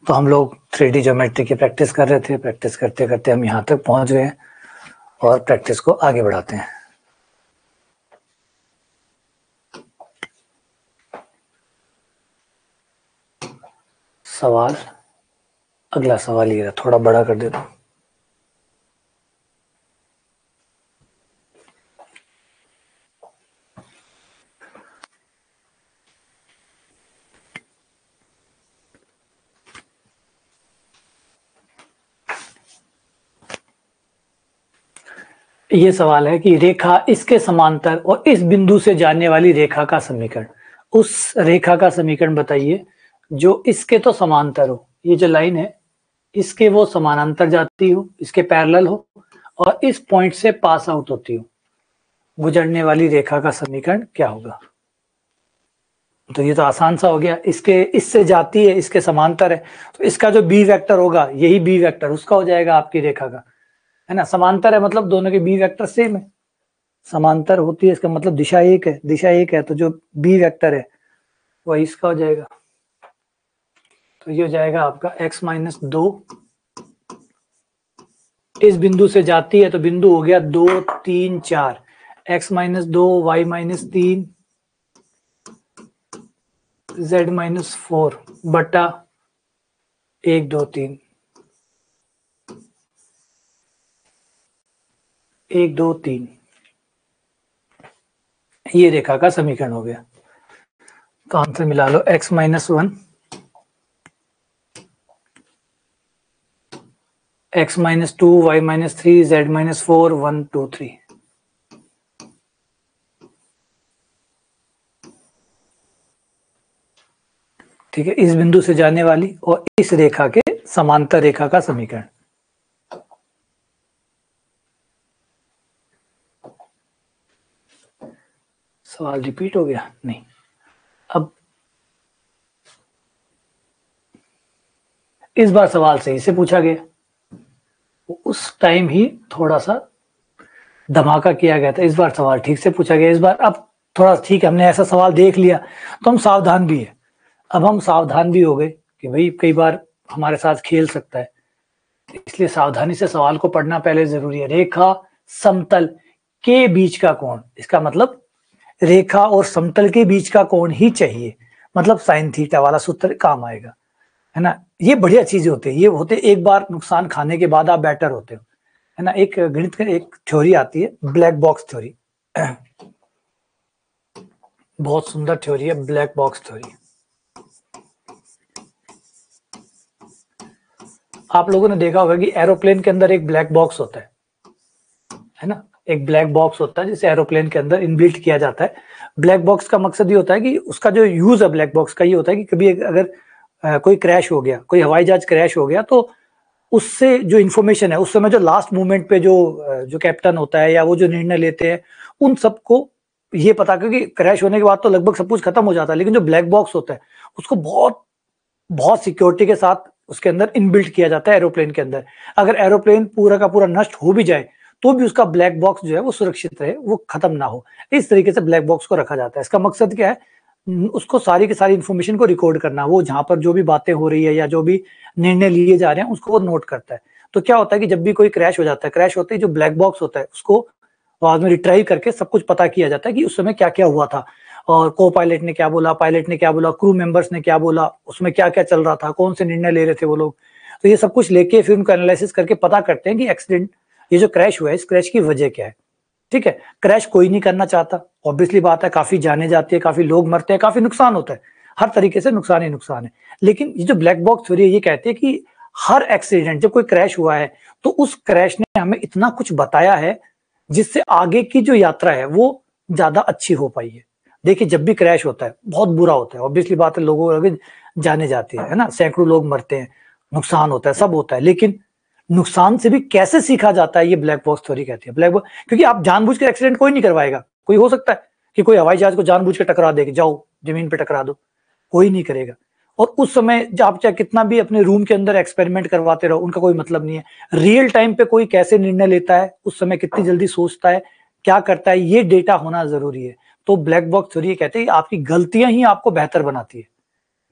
तो हम लोग 3D ज्योमेट्री की प्रैक्टिस कर रहे थे। प्रैक्टिस करते करते हम यहाँ तक पहुँच गए और प्रैक्टिस को आगे बढ़ाते हैं। सवाल, अगला सवाल ये रहा, थोड़ा बड़ा कर देता हूँ। ये सवाल है कि रेखा इसके समांतर और इस बिंदु से जाने वाली रेखा का समीकरण, उस रेखा का समीकरण बताइए जो इसके तो समांतर हो, ये जो लाइन है इसके वो समानांतर जाती हो, इसके पैरेलल हो और इस पॉइंट से पास आउट होती हो, गुजरने वाली रेखा का समीकरण क्या होगा। तो ये तो आसान सा हो गया, इसके इससे जाती है, इसके समांतर है, तो इसका जो बी वेक्टर होगा यही बी वेक्टर उसका हो जाएगा आपकी रेखा का, है ना। समांतर है मतलब दोनों के बी वेक्टर सेम है, समांतर होती है इसका मतलब दिशा एक है, दिशा एक है तो जो बी वेक्टर है वही इसका हो जाएगा। तो ये हो जाएगा आपका x-2, इस बिंदु से जाती है तो बिंदु हो गया 2 3 4, x-2 y-3 z-4 बटा 1 2 3 1 2 3, ये रेखा का समीकरण हो गया। तो आंसर मिला लो, x-1 x-2 y-3 z-4 1 2 3। ठीक है, इस बिंदु से जाने वाली और इस रेखा के समांतर रेखा का समीकरण। सवाल रिपीट हो गया? नहीं। अब इस बार सवाल सही से पूछा गया, उस टाइम ही थोड़ा सा धमाका किया गया था, इस बार सवाल ठीक से पूछा गया। इस बार अब थोड़ा ठीक है, हमने ऐसा सवाल देख लिया तो हम सावधान भी है। अब हम सावधान भी हो गए कि भाई कई बार हमारे साथ खेल सकता है, इसलिए सावधानी से सवाल को पढ़ना पहले जरूरी है। रेखा समतल के बीच का कोण, इसका मतलब रेखा और समतल के बीच का कोण ही चाहिए, मतलब साइन थीटा वाला सूत्र काम आएगा, है ना। ये बढ़िया चीजें होती है, ये होते एक बार नुकसान खाने के बाद आप बेटर होते हो, है ना। एक गणित का एक थ्योरी आती है ब्लैक बॉक्स थ्योरी, बहुत सुंदर थ्योरी है ब्लैक बॉक्स थ्योरी। आप लोगों ने देखा होगा कि एरोप्लेन के अंदर एक ब्लैक बॉक्स होता है ना, एक ब्लैक बॉक्स होता है जिसे एरोप्लेन के अंदर इनबिल्ट किया जाता है। ब्लैक बॉक्स का मकसद ये होता है कि उसका जो यूज है ब्लैक बॉक्स का ये होता है कि कभी अगर कोई क्रैश हो गया, कोई हवाई जहाज क्रैश हो गया, तो उससे जो इन्फॉर्मेशन है उस समय जो लास्ट मोमेंट पे जो कैप्टन होता है या वो जो निर्णय लेते हैं उन सबको ये पता, क्योंकि क्रैश होने के बाद तो लगभग सब कुछ खत्म हो जाता है, लेकिन जो ब्लैक बॉक्स होता है उसको बहुत बहुत सिक्योरिटी के साथ उसके अंदर इनबिल्ट किया जाता है एरोप्लेन के अंदर। अगर एरोप्लेन पूरा का पूरा नष्ट हो भी जाए तो भी उसका ब्लैक बॉक्स जो है वो सुरक्षित रहे, वो खत्म ना हो, इस तरीके से ब्लैक बॉक्स को रखा जाता है। इसका मकसद क्या है, उसको सारी की सारी इन्फॉर्मेशन को रिकॉर्ड करना, वो जहां पर जो भी बातें हो रही है या जो भी निर्णय लिए जा रहे हैं उसको वो नोट करता है। तो क्या होता है कि जब भी कोई क्रैश हो जाता है, क्रैश होते ही जो ब्लैक बॉक्स होता है उसको बाद में रिट्राइव करके सब कुछ पता किया जाता है कि उस समय क्या क्या हुआ था, और को पायलट ने क्या बोला, पायलट ने क्या बोला, क्रू मेंबर्स ने क्या बोला, उसमें क्या क्या चल रहा था, कौन से निर्णय ले रहे थे वो लोग। तो ये सब कुछ लेके फिर उनको एनालिसिस करके पता करते हैं कि एक्सीडेंट, ये जो क्रैश हुआ है इस क्रैश की वजह क्या है। ठीक है, क्रैश कोई नहीं करना चाहता, ऑब्वियसली बात है, काफी जाने जाती है, काफी लोग मरते हैं, काफी नुकसान होता है, हर तरीके से नुकसान ही नुकसान है। लेकिन ये जो ब्लैक बॉक्स थ्योरी है ये कहती है कि हर एक्सीडेंट, जब कोई क्रैश हुआ है तो उस क्रैश ने हमें इतना कुछ बताया है जिससे आगे की जो यात्रा है वो ज्यादा अच्छी हो पाई है। देखिए जब भी क्रैश होता है बहुत बुरा होता है, ऑब्वियसली बात है, लोगों जाने जाती है ना, सैकड़ों लोग मरते हैं, नुकसान होता है, सब होता है, लेकिन नुकसान से भी कैसे सीखा जाता है ये ब्लैक बॉक्स थ्योरी कहती है। ब्लैक बॉक्स, क्योंकि आप जानबूझ के एक्सीडेंट कोई नहीं करवाएगा, कोई हो सकता है कि कोई हवाई जहाज को जानबूझ के टकरा दे, जाओ जमीन पे टकरा दो, कोई नहीं करेगा। और उस समय जब आप चाहे कितना भी अपने रूम के अंदर एक्सपेरिमेंट करवाते रहो, उनका कोई मतलब नहीं है। रियल टाइम पे कोई कैसे निर्णय लेता है, उस समय कितनी जल्दी सोचता है, क्या करता है, ये डेटा होना जरूरी है। तो ब्लैक बॉक्स थ्योरी कहते हैं आपकी गलतियां ही आपको बेहतर बनाती है,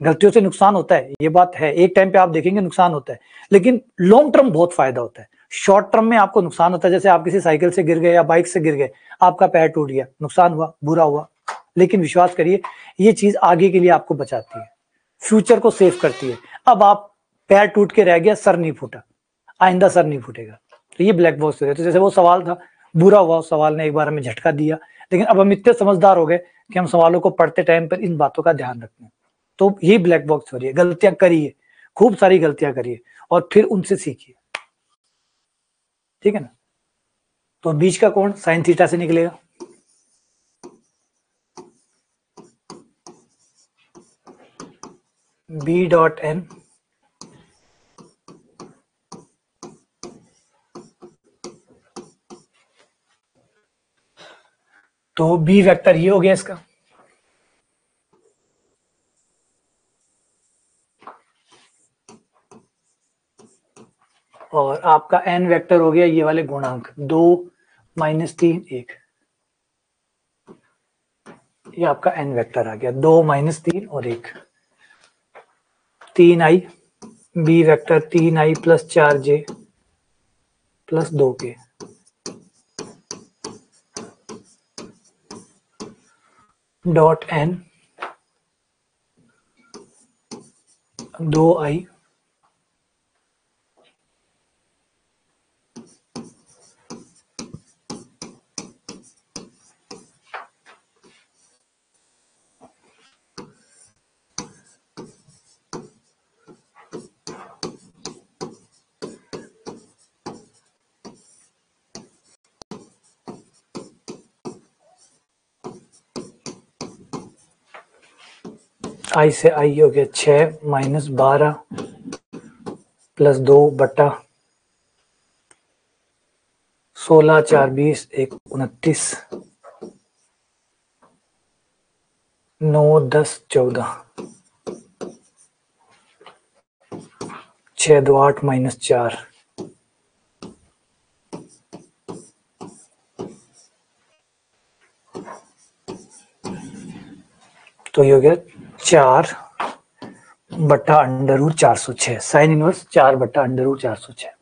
गलतियों से नुकसान होता है, ये बात है, एक टाइम पे आप देखेंगे नुकसान होता है, लेकिन लॉन्ग टर्म बहुत फायदा होता है। शॉर्ट टर्म में आपको नुकसान होता है, जैसे आप किसी साइकिल से गिर गए या बाइक से गिर गए, आपका पैर टूट गया, नुकसान हुआ, बुरा हुआ, लेकिन विश्वास करिए ये चीज आगे के लिए आपको बचाती है, फ्यूचर को सेव करती है। अब आप पैर टूट के रह गया, सर नहीं फूटा, आइंदा सर नहीं फूटेगा, तो ये ब्लैक बॉक्स हो गया। तो जैसे वो सवाल था, बुरा हुआ, उस सवाल ने एक बार हमें झटका दिया, लेकिन अब हम इतने समझदार हो गए कि हम सवालों को पढ़ते टाइम पर इन बातों का ध्यान रखते हैं। तो ये ब्लैक बॉक्स हो रही है, गलतियां करिए, खूब सारी गलतियां करिए और फिर उनसे सीखिए, ठीक है ना। तो बीच का कोण साइन थीटा से निकलेगा, बी डॉट एन तो बी वेक्टर ये हो गया इसका, और आपका एन वेक्टर हो गया ये वाले गुणांक 2 - 3 1, ये आपका एन वेक्टर आ गया 2 - 3 और 1, 3i, B vector 3i + 4j + 2k dot n 2i I से आई हो गया 6 - 12 + 2 बटा 16 4 20 1 29 9 10 14 6 2 8 - 4 तो ये हो गया 4 बटा √406, साइन इनवर्स 4 बटा √406,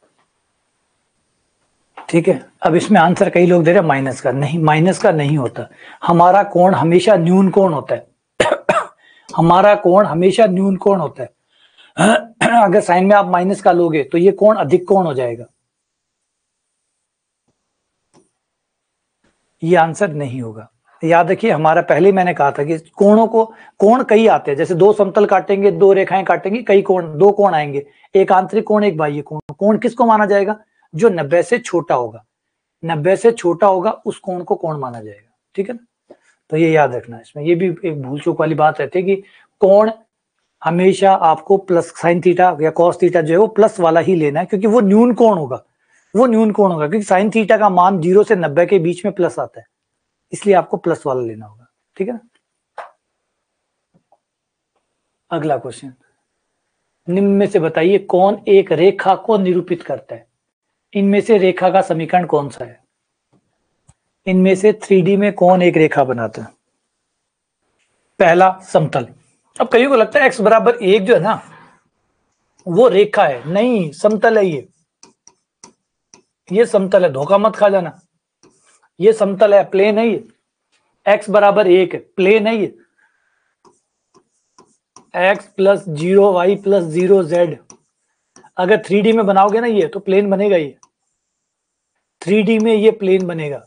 ठीक है। अब इसमें आंसर कई लोग दे रहे हैं माइनस का, नहीं, माइनस का नहीं होता, हमारा कोण हमेशा न्यून कोण होता है हमारा कोण हमेशा न्यून कोण होता है अगर साइन में आप माइनस का लोगे तो ये कोण अधिक कोण हो जाएगा, ये आंसर नहीं होगा। याद रखिए, हमारा पहले मैंने कहा था कि कोणों को, कोण कई आते हैं, जैसे 2 समतल काटेंगे, 2 रेखाएं काटेंगे, कई कोण, 2 कोण आएंगे, एक आंतरिक कोण, एक बाह्य कोण। कोण किसको माना जाएगा? जो 90 से छोटा होगा, 90 से छोटा होगा उस कोण को कोण माना जाएगा, ठीक है ना। तो ये याद रखना, इसमें ये भी एक भूल चूक वाली बात रहती है कि कोण हमेशा आपको प्लस साइन थीटा या कॉस थीटा जो है वो प्लस वाला ही लेना है, क्योंकि वो न्यून कोण होगा, वो न्यून कोण होगा, क्योंकि साइन थीटा का मान 0 से 90 के बीच में प्लस आता है, इसलिए आपको प्लस वाला लेना होगा, ठीक है ना। अगला क्वेश्चन, निम्न में से बताइए कौन एक रेखा को निरूपित करता है? इनमें से रेखा का समीकरण कौन सा है? इनमें से 3D में कौन एक रेखा बनाता है? पहला समतल। अब कईयों को लगता है x = 1 जो है ना वो रेखा है, नहीं, समतल है ये समतल है, धोखा मत खा जाना, ये समतल है, प्लेन है ये, x = 1 प्लेन है ये, x + 0 y + 0 z। अगर 3D में बनाओगे ना ये तो प्लेन बनेगा, ये 3D में ये प्लेन बनेगा।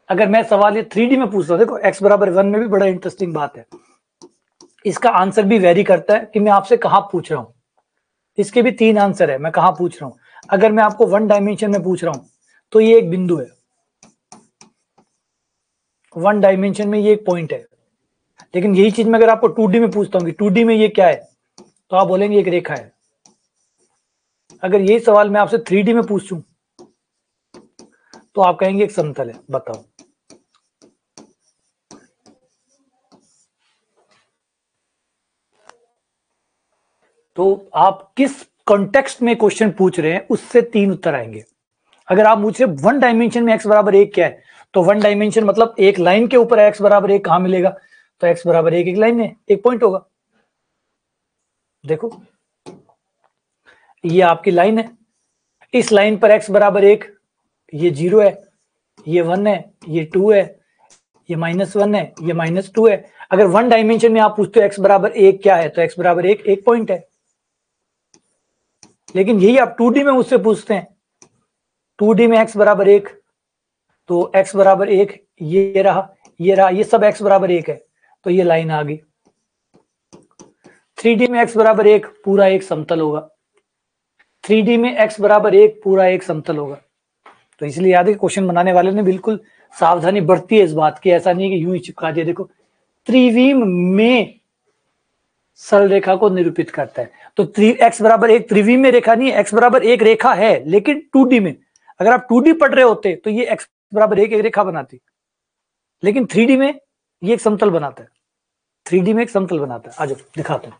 अगर मैं सवाल ये 3D में पूछ रहा हूं, देखो x = 1 में भी बड़ा इंटरेस्टिंग बात है, इसका आंसर भी वेरी करता है कि मैं आपसे कहां पूछ रहा हूं, इसके भी 3 आंसर है, मैं कहां पूछ रहा हूं। अगर मैं आपको 1 डायमेंशन में पूछ रहा हूं तो ये एक बिंदु है, 1 डायमेंशन में ये एक पॉइंट है, लेकिन यही चीज मैं अगर आपको 2D में पूछता हूं कि 2D में ये क्या है, तो आप बोलेंगे एक रेखा है। अगर यही सवाल मैं आपसे 3D में पूछूं तो आप कहेंगे एक समतल है, बताओ। तो आप किस कॉन्टेक्स्ट में क्वेश्चन पूछ रहे हैं उससे 3 उत्तर आएंगे। अगर आप मुझसे 1 डायमेंशन में x = 1 क्या है, तो 1 डायमेंशन मतलब एक लाइन के ऊपर x = 1 कहां मिलेगा, तो x बराबर एक लाइन है, एक पॉइंट होगा। देखो ये आपकी लाइन है, इस लाइन पर x बराबर एक, ये 0 है, ये 1 है, ये 2 है, ये -1 है, ये -2 है। अगर वन डायमेंशन में आप पूछते हो x बराबर एक क्या है, तो x बराबर एक पॉइंट है। लेकिन यही आप 2D में मुझसे पूछते हैं, 2D में x बराबर एक, तो x बराबर एक ये रहा, ये रहा, ये सब x बराबर एक है, तो ये लाइन आ गई। 3D में x बराबर एक पूरा एक समतल होगा, 3D में x बराबर एक पूरा एक समतल होगा। तो इसलिए याद है क्वेश्चन बनाने वाले ने बिल्कुल सावधानी बरती है इस बात की, ऐसा नहीं है कि यूं ही चिपका दिया। देखो त्रिविम में सरल रेखा को निरूपित करता है, तो x बराबर एक त्रिविम में रेखा नहीं है, x बराबर एक रेखा है लेकिन 2D में। अगर आप 2D पढ़ रहे होते तो ये x बराबर एक रेखा बनाती, लेकिन 3D में ये एक समतल बनाता है, 3D में एक समतल बनाता है। आ जाओ दिखाते हैं।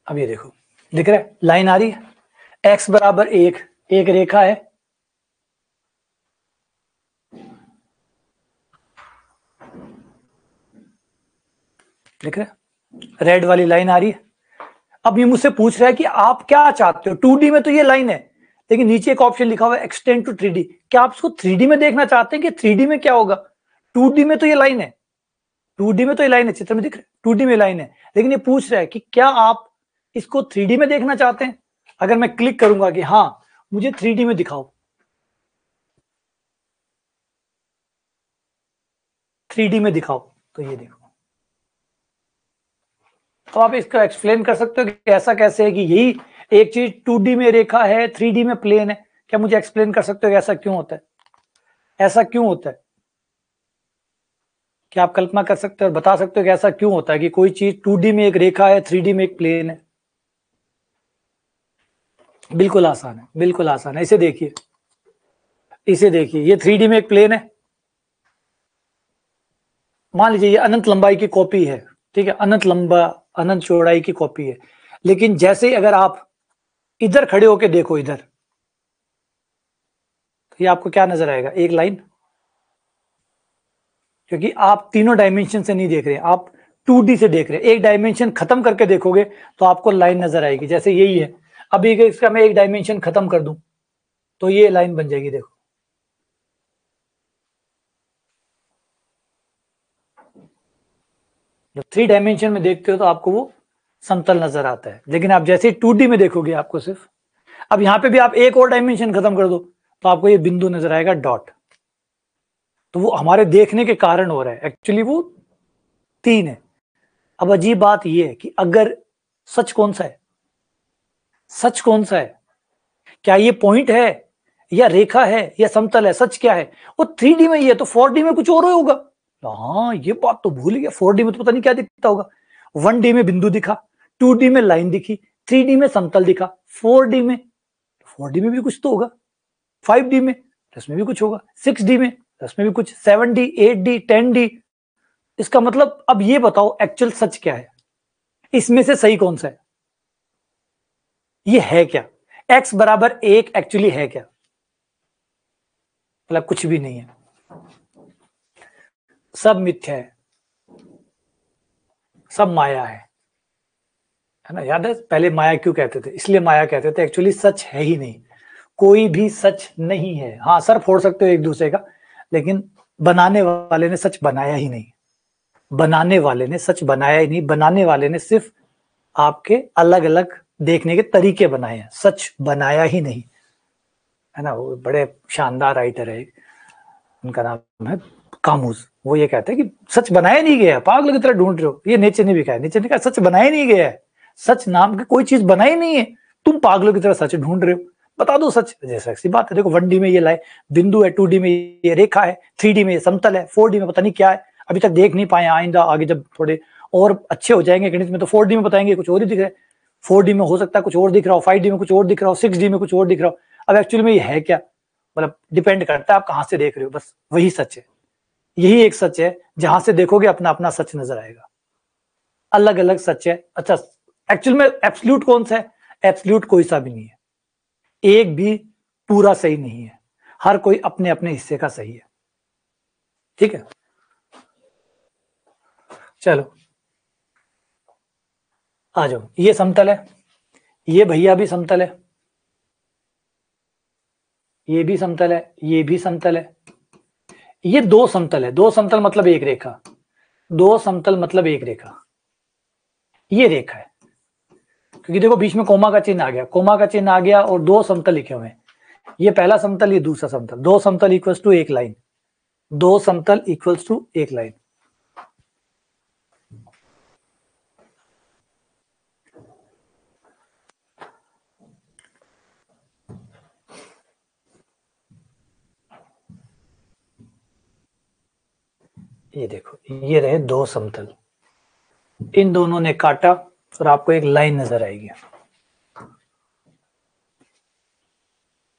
अब ये देखो, दिख रहा है लाइन आ रही है, x बराबर एक रेखा है, दिख रहा है रेड वाली लाइन आ रही है। अब ये मुझसे पूछ रहा है कि आप क्या चाहते हो, 2D में तो ये लाइन है, लेकिन नीचे एक ऑप्शन लिखा हुआ है एक्सटेंड टू 3D। क्या आप इसको 3D में देखना चाहते हैं कि 3D में क्या होगा? 2D में तो ये लाइन है, 2D में तो ये लाइन है, चित्र में दिख रहा है 2D में लाइन है, लेकिन ये पूछ रहा है कि क्या आप इसको 3D में देखना चाहते हैं। अगर मैं क्लिक करूंगा कि हाँ मुझे 3D में दिखाओ, 3D में दिखाओ, तो ये देखो। तो आप इसको एक्सप्लेन कर सकते हो कि ऐसा कैसे है कि यही एक चीज 2D में रेखा है, 3D में प्लेन है। क्या मुझे एक्सप्लेन कर सकते हो कि ऐसा क्यों होता है, ऐसा क्यों होता है? क्या आप कल्पना कर सकते हो और बता सकते हो कि ऐसा क्यों होता है कि कोई चीज 2D में एक रेखा है, 3D में एक प्लेन है? बिल्कुल आसान है, बिल्कुल आसान है। इसे देखिए, इसे देखिए, ये 3D में एक प्लेन है, मान लीजिए ये अनंत लंबाई की कॉपी है, ठीक है, अनंत लंबा अनंत चौड़ाई की कॉपी है। लेकिन जैसे ही अगर आप इधर खड़े होकर देखो इधर, तो ये आपको क्या नजर आएगा? एक लाइन, क्योंकि आप तीनों डायमेंशन से नहीं देख रहे, आप 2D से देख रहे हैं। एक डायमेंशन खत्म करके देखोगे तो आपको लाइन नजर आएगी, जैसे यही है। अभी इसका मैं एक डायमेंशन खत्म कर दूं तो ये लाइन बन जाएगी। देखो जब 3 डायमेंशन में देखते हो तो आपको वो समतल नजर आता है, लेकिन आप जैसे 2D में देखोगे आपको सिर्फ, अब यहां पे भी आप एक और डायमेंशन खत्म कर दो तो आपको ये बिंदु नजर आएगा, डॉट। तो वो हमारे देखने के कारण हो रहा है, एक्चुअली वो 3 है। अब अजीब बात ये है कि अगर सच कौन सा है, सच कौन सा है? क्या ये पॉइंट है या रेखा है या समतल है? सच क्या है? वो 3D में ही है, तो 4D में कुछ और होगा। हाँ ये बात तो भूल गया, 4D में तो पता नहीं क्या दिखता होगा। 1D में बिंदु दिखा, 2D में लाइन दिखी, 3D में समतल दिखा, 4D में, 4D में भी कुछ तो होगा, 5D में इसमें भी कुछ होगा, 6D में इसमें भी कुछ, 7D, 8D, 10D। इसका मतलब अब ये बताओ एक्चुअल सच क्या है, इसमें से सही कौन सा है? ये है क्या? x बराबर एक एक्चुअली है क्या? मतलब कुछ भी नहीं है, सब मिथ्या है, सब माया है ना? याद है पहले माया क्यों कहते थे? इसलिए माया कहते थे, एक्चुअली सच है ही नहीं, कोई भी सच नहीं है। हाँ सर फोड़ सकते हो एक दूसरे का, लेकिन बनाने वाले ने सच बनाया ही नहीं, बनाने वाले ने सच बनाया ही नहीं, बनाने वाले ने सिर्फ आपके अलग अलग देखने के तरीके बनाए हैं, सच बनाया ही नहीं, है ना? वो बड़े शानदार राइटर है, उनका नाम है कामुज। वो ये कहते हैं कि सच बनाया नहीं गया, पागल की तरह ढूंढ रहे हो। ये नीचे ने भी कहा, नीचे ने कहा सच बनाया नहीं गया है, सच नाम की कोई चीज बनाई नहीं है, तुम पागलों की तरह सच ढूंढ रहे हो, बता दो सच। जैसा सी बात है, देखो 1D में ये लाइन बिंदु है, 2D में ये रेखा है, 3D में ये समतल है, 4D में पता नहीं क्या है, अभी तक देख नहीं पाए। आइंदा आगे जब थोड़े और अच्छे हो जाएंगे गणित में तो 4D में बताएंगे कुछ और ही दिख रहा है। 4D में हो सकता है कुछ और दिख रहा हो, 5D में कुछ और दिख रहा हो, 6D में कुछ और दिख रहा हो। अब एक्चुअली में ये है क्या, मतलब डिपेंड करता है आप कहां से देख रहे हो, बस वही सच है। यही एक सच है, जहां से देखोगे अपना अपना सच नजर आएगा, अलग अलग सच है। अच्छा, एक्चुअल में एब्सोल्यूट कौन सा है? एब्सोल्यूट कोई सा भी नहीं है, एक भी पूरा सही नहीं है, हर कोई अपने अपने हिस्से का सही है। ठीक है, चलो आ जाओ। ये समतल है, ये भैया भी समतल है, ये भी समतल है, ये भी समतल है। ये दो समतल है, दो समतल मतलब एक रेखा, दो समतल मतलब एक रेखा। ये रेखा है, क्योंकि देखो बीच में कोमा का चिन्ह आ गया, कोमा का चिन्ह आ गया और दो समतल लिखे हुए हैं। ये पहला समतल, ये दूसरा समतल, दो समतल इक्वल्स टू एक लाइन, दो समतल इक्वल्स टू एक लाइन। ये देखो, ये रहे दो समतल, इन दोनों ने काटा और आपको एक लाइन नजर आएगी।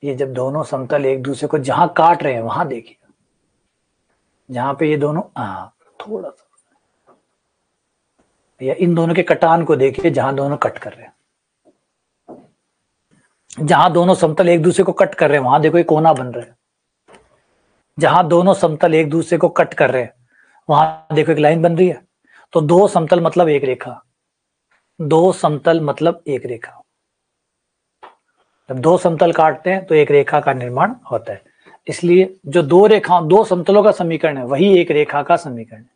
ये जब दोनों समतल एक दूसरे को जहां काट रहे हैं वहां देखिए, जहां पे ये दोनों थोड़ा सा, या इन दोनों के कटान को देखिए जहां दोनों कट कर रहे हैं, जहां दोनों समतल एक दूसरे को कट कर रहे हैं वहां देखो एक कोना बन रहा है, जहां दोनों समतल एक दूसरे को कट कर रहे हैं वहां देखो एक लाइन बन रही है। तो दो समतल मतलब एक रेखा, दो समतल मतलब एक रेखा। जब दो समतल काटते हैं तो एक रेखा का निर्माण होता है, इसलिए जो दो रेखाओं, दो समतलों का समीकरण है वही एक रेखा का समीकरण है।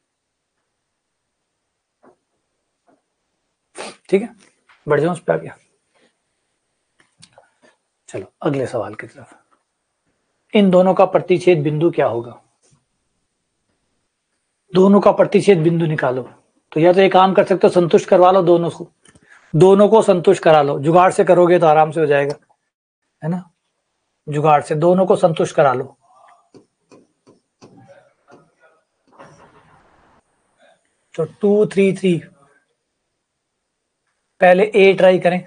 ठीक है, बढ़ जाओ उस पर आगे। चलो अगले सवाल की तरफ। इन दोनों का प्रतिच्छेद बिंदु क्या होगा? दोनों का प्रतिच्छेद बिंदु निकालो। तो या तो एक काम कर सकते हो, संतुष्ट करवा लो दोनों को, दोनों को संतुष्ट करा लो, जुगाड़ से करोगे तो आराम से हो जाएगा, है ना। जुगाड़ से दोनों को संतुष्ट करा लो। तो 2 3 3, पहले ए ट्राई करें।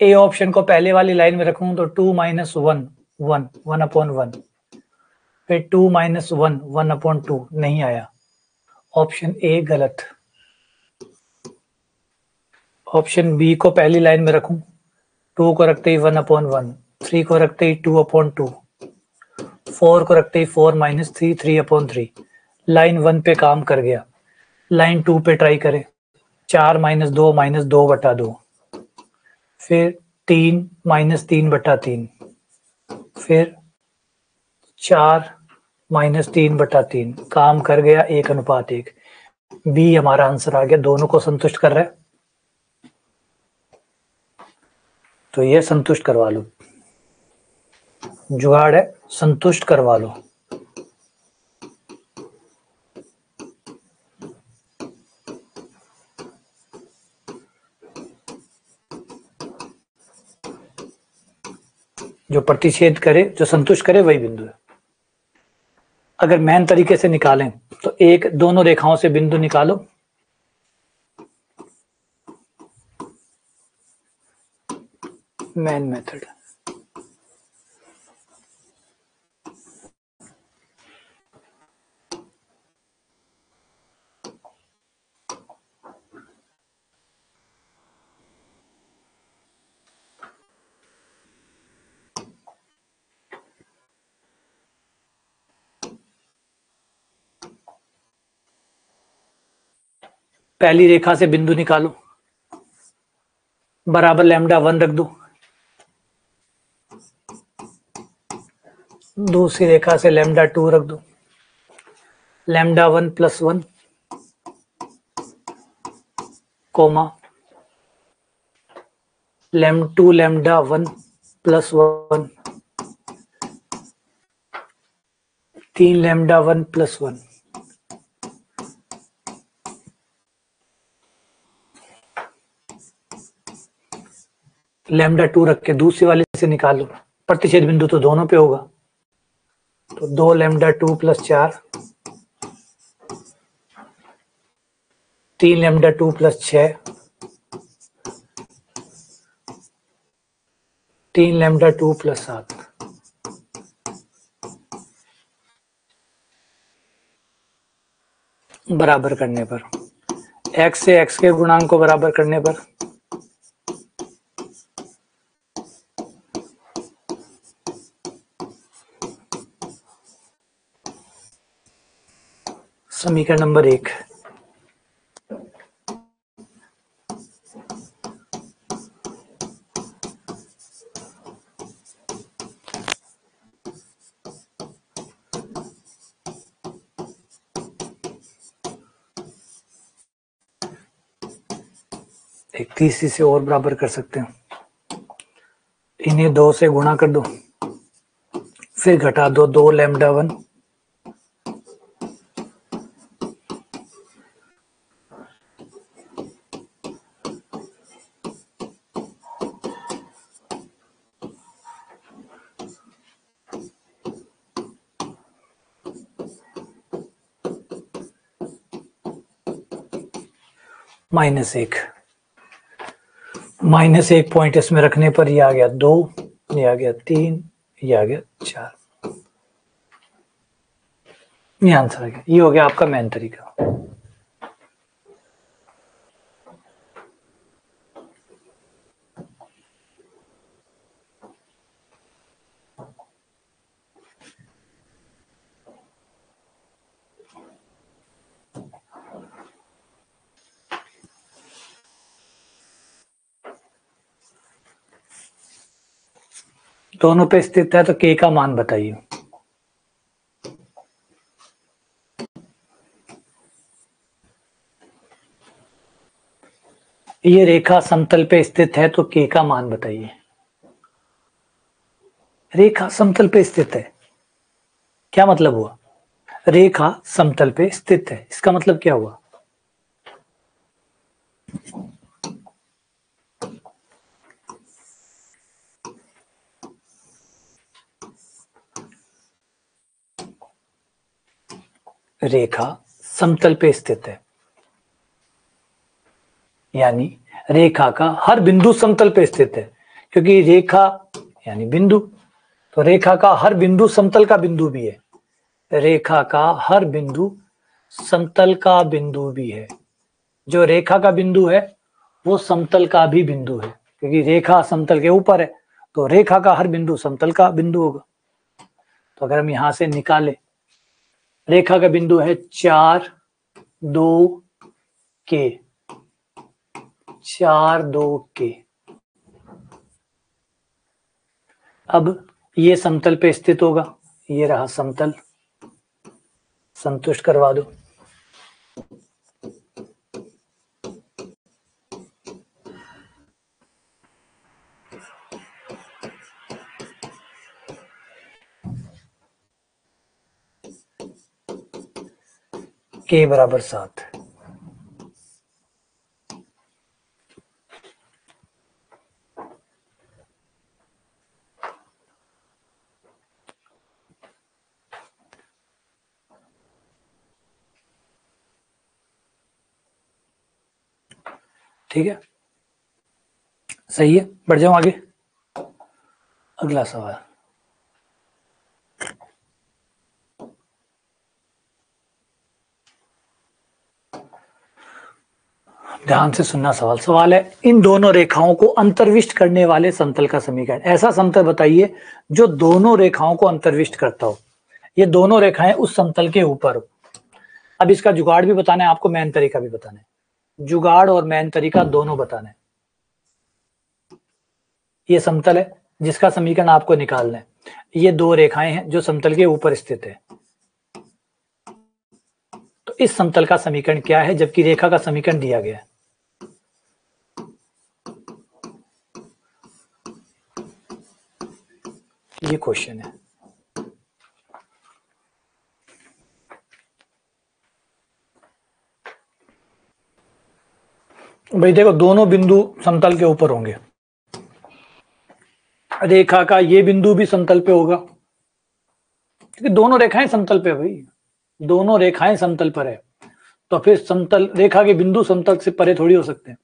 ए ऑप्शन को पहले वाली लाइन में रखूं तो 2 माइनस 1 1 1/1, फिर 2 माइनस 1 1/2, नहीं आया, ऑप्शन ए गलत। ऑप्शन बी को पहली लाइन में रखूं, 2 को रखते ही 1/1, 3 को रखते ही 2/2, 4 को रखते ही 4 माइनस 3 3/3। लाइन 1 पे काम कर गया, लाइन 2 पे ट्राई करें। 4 माइनस 2 -2/2, फिर 3 माइनस 3/3, फिर 4 माइनस 3/3, काम कर गया 1:1। बी हमारा आंसर आ गया, दोनों को संतुष्ट कर रहा है, तो ये संतुष्ट करवा लो, जुगाड़ है, संतुष्ट करवा लो। जो प्रतिच्छेद करे, जो संतुष्ट करे वही बिंदु है। अगर मैन तरीके से निकालें तो एक दोनों रेखाओं से बिंदु निकालो, मैन मेथड। पहली रेखा से बिंदु निकालो, बराबर λ1 रख दो, दूसरी रेखा से λ2 रख दो, λ1 + 1, कोमा λ2 λ1 + 1, 3 लैम्डा 1 प्लस 1, लैम्डा 2 रख के दूसरे वाले से निकालो, प्रतिच्छेद बिंदु तो दोनों पे होगा, तो 2 lambda 2 plus 4, 3 lambda 2 plus 6, 3 lambda 2 plus 7, बराबर करने पर x से x के गुणांक को बराबर करने पर समीकरण नंबर 1, एक तीसरी से और बराबर कर सकते हैं, इन्हें 2 से गुणा कर दो, फिर घटा दो 2 लैम्डा 1 -1, -1 पॉइंट इसमें रखने पर ये आ गया 2, ये आ गया 3, ये आ गया 4, ये आंसर आ गया। ये हो गया आपका मेन तरीका। दोनों पे स्थित है तो k का मान बताइए। ये रेखा समतल पे स्थित है तो k का मान बताइए। रेखा समतल पे स्थित है, क्या मतलब हुआ? रेखा समतल पे स्थित है, इसका मतलब क्या हुआ? रेखा समतल पे स्थित है, यानी रेखा का हर बिंदु समतल पे स्थित है, क्योंकि रेखा यानी बिंदु, तो रेखा का हर बिंदु समतल का बिंदु भी है। रेखा का हर बिंदु समतल का बिंदु भी है। जो रेखा का बिंदु है वो समतल का भी बिंदु है, क्योंकि रेखा समतल के ऊपर है, तो रेखा का हर बिंदु समतल का बिंदु होगा। तो अगर हम यहां से निकालें, रेखा का बिंदु है 4 2 के, 4 2 के। अब ये समतल पे स्थित होगा, ये रहा समतल, संतुष्ट करवा दो। k बराबर 7। ठीक है, सही है। बढ़ जाओ आगे, अगला सवाल। ध्यान से सुनना सवाल। सवाल है, इन दोनों रेखाओं को अंतर्विष्ट करने वाले समतल का समीकरण। ऐसा समतल बताइए जो दोनों रेखाओं को अंतर्विष्ट करता हो, ये दोनों रेखाएं उस समतल के ऊपर हो। अब इसका जुगाड़ भी बताना है आपको, मेन तरीका भी बताना है। जुगाड़ और मेन तरीका दोनों बताना है। ये समतल है जिसका समीकरण आपको निकालना है, ये दो रेखाएं हैं जो समतल के ऊपर स्थित है। तो इस समतल का समीकरण क्या है जबकि रेखा का समीकरण दिया गया है? ये क्वेश्चन है। भाई देखो दोनों बिंदु समतल के ऊपर होंगे, रेखा का ये बिंदु भी समतल पे होगा, क्योंकि दोनों रेखाएं समतल पे है भाई, दोनों रेखाएं समतल पर है, तो फिर समतल रेखा के बिंदु समतल से परे थोड़ी हो सकते हैं।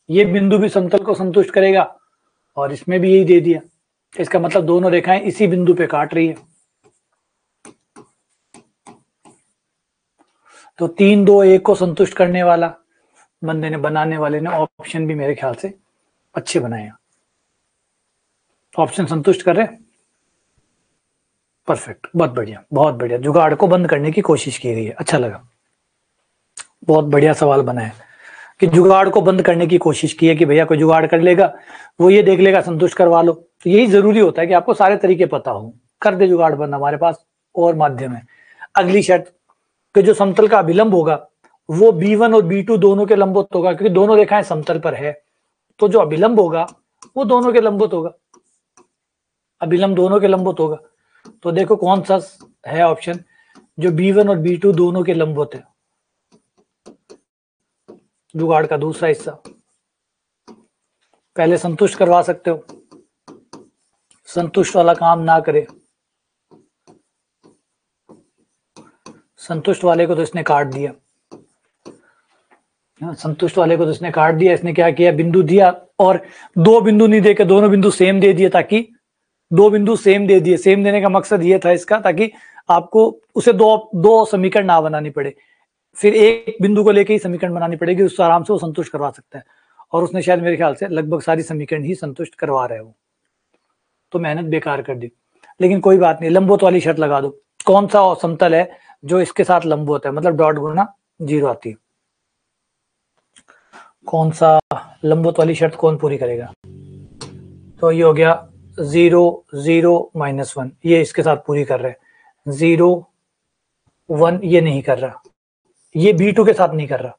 ये बिंदु भी समतल को संतुष्ट करेगा और इसमें भी यही दे दिया, इसका मतलब दोनों रेखाएं इसी बिंदु पे काट रही है। तो 3 2 1 को संतुष्ट करने वाला बंदे ने, बनाने वाले ने ऑप्शन भी मेरे ख्याल से अच्छे बनाए। ऑप्शन संतुष्ट कर रहे, परफेक्ट, बहुत बढ़िया बहुत बढ़िया। जुगाड़ को बंद करने की कोशिश की गई है, अच्छा लगा, बहुत बढ़िया सवाल बनाया कि जुगाड़ को बंद करने की कोशिश की है कि भैया कोई जुगाड़ कर लेगा, वो ये देख लेगा संतुष्ट करवा लो। तो यही जरूरी होता है कि आपको सारे तरीके पता हो, कर दे जुगाड़ बंद, हमारे पास और माध्यम है। अगली शर्त कि जो समतल का अभिलंब होगा वो B1 और B2 दोनों के लंबवत होगा, क्योंकि दोनों रेखाएं समतल पर है, तो जो अभिलंब होगा वो दोनों के लंबवत होगा, अभिलंब दोनों के लंबवत होगा। तो देखो कौन सा है ऑप्शन, जो B1 और B2 दोनों के लंबवत है। जुगाड़ का दूसरा हिस्सा, पहले संतुष्ट करवा सकते हो, संतुष्ट वाला काम ना करे, संतुष्ट वाले को तो इसने काट दिया, संतुष्ट वाले को तो इसने काट दिया। इसने क्या किया, बिंदु दिया और दो बिंदु नहीं देके दोनों बिंदु सेम दे दिए, ताकि दो बिंदु सेम दे दिए। सेम देने का मकसद ये था इसका, ताकि आपको उसे दो समीकरण ना बनानी पड़े, फिर एक बिंदु को लेके ही समीकरण बनानी पड़ेगी, उससे आराम से वो संतुष्ट करवा सकता है। और उसने शायद मेरे ख्याल से लगभग सारी समीकरण ही संतुष्ट करवा रहे हो, तो मेहनत बेकार कर दी। लेकिन कोई बात नहीं, लंबवत वाली शर्त लगा दो। कौन सा समतल है जो इसके साथ लंबवत है, मतलब डॉट गुना 0 आती है। कौन सा लंबवत वाली शर्त कौन पूरी करेगा, तो ये हो गया 0 0 -1, ये इसके साथ पूरी कर रहे हैं। 0 1 ये नहीं कर रहा, ये B2 के साथ नहीं कर रहा,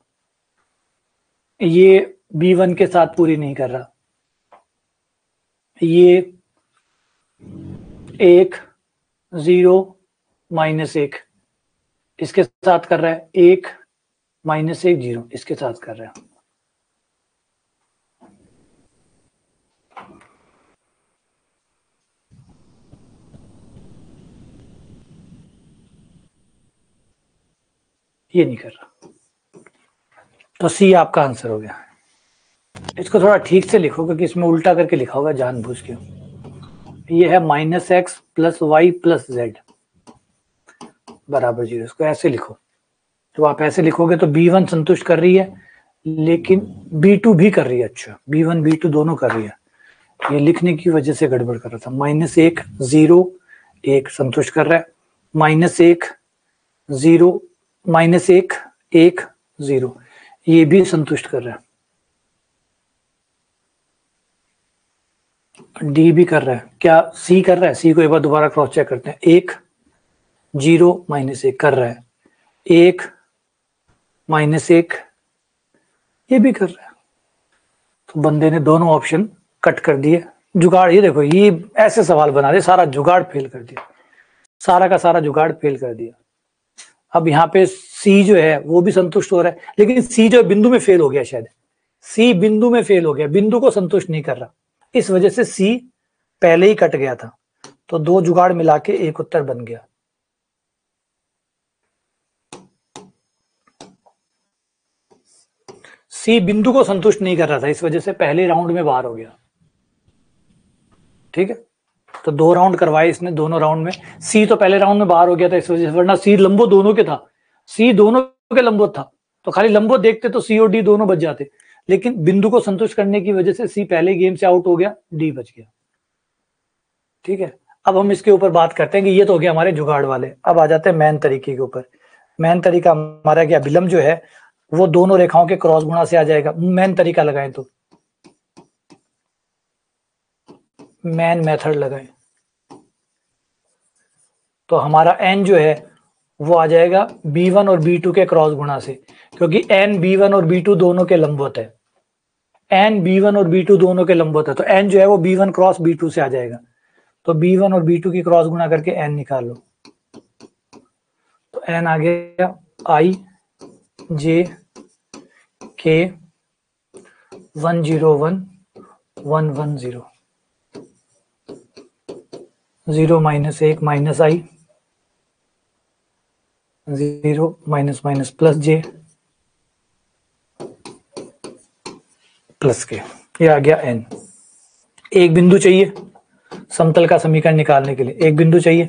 ये B1 के साथ पूरी नहीं कर रहा, ये 1 0 -1 इसके साथ कर रहा है, 1 -1 0 इसके साथ कर रहा है। ये नहीं कर रहा, तो सी आपका आंसर हो गया। इसको थोड़ा ठीक से लिखो, क्योंकि इसमें उल्टा करके लिखा होगा जानबूझ के। ये है -x + y + z बराबर 0। इसको ऐसे लिखो, तो आप ऐसे लिखोगे तो B1 संतुष्ट कर रही है, लेकिन B2 भी कर रही है। अच्छा, B1 B2 दोनों कर रही है, ये लिखने की वजह से गड़बड़ कर रहा था। -1 0 1 संतुष्ट कर रहा है, -1 0 -1 1 0 ये भी संतुष्ट कर रहा है, डी भी कर रहा है। क्या सी कर रहा है, सी को एक बार दोबारा क्रॉस चेक करते हैं। 1 0 -1 कर रहा है, 1 -1 ये भी कर रहा है। तो बंदे ने दोनों ऑप्शन कट कर दिए। जुगाड़, ये देखो, ये ऐसे सवाल बना रहे, सारा जुगाड़ फेल कर दिया, सारा का सारा जुगाड़ फेल कर दिया। अब यहाँ पे सी जो है वो भी संतुष्ट हो रहा है, लेकिन सी जो बिंदु में फेल हो गया, शायद सी बिंदु में फेल हो गया, बिंदु को संतुष्ट नहीं कर रहा, इस वजह से सी पहले ही कट गया था। तो दो जुगाड़ मिला के एक उत्तर बन गया। सी बिंदु को संतुष्ट नहीं कर रहा था, इस वजह से पहले राउंड में बाहर हो गया। ठीक है, तो 2 राउंड करवाए इसने, दोनों राउंड में सी तो पहले राउंड में बाहर हो गया था इस वजह से, वरना सी लंबो दोनों के था, सी दोनों के लंबो था, तो खाली लंबो देखते तो सी और डी दोनों बच जाते, लेकिन बिंदु को संतुष्ट करने की वजह से सी पहले गेम से आउट हो गया, डी बच गया। ठीक है, अब हम इसके ऊपर बात करते हैं कि ये तो हो गया हमारे जुगाड़ वाले। अब आ जाते हैं मेन तरीके के ऊपर। मेन तरीका हमारा क्या, विलंब जो है वो दोनों रेखाओं के क्रॉस गुणा से आ जाएगा। मेन तरीका लगाएं तो मेन मेथड लगाएं तो हमारा n जो है वो आ जाएगा B1 और B2 के क्रॉस गुणा से, क्योंकि n B1 और B2 दोनों के लंबवत है, n B1 और B2 दोनों के लंबवत है, तो n जो है वो B1 क्रॉस B2 से आ जाएगा। तो B1 और B2 की क्रॉस गुणा करके n निकाल लो, तो n आ गया I J K 101 110 0 minus 1 minus I 0 minus minus plus J plus के, ये आ गया n। एक बिंदु चाहिए समतल का समीकरण निकालने के लिए, एक बिंदु चाहिए,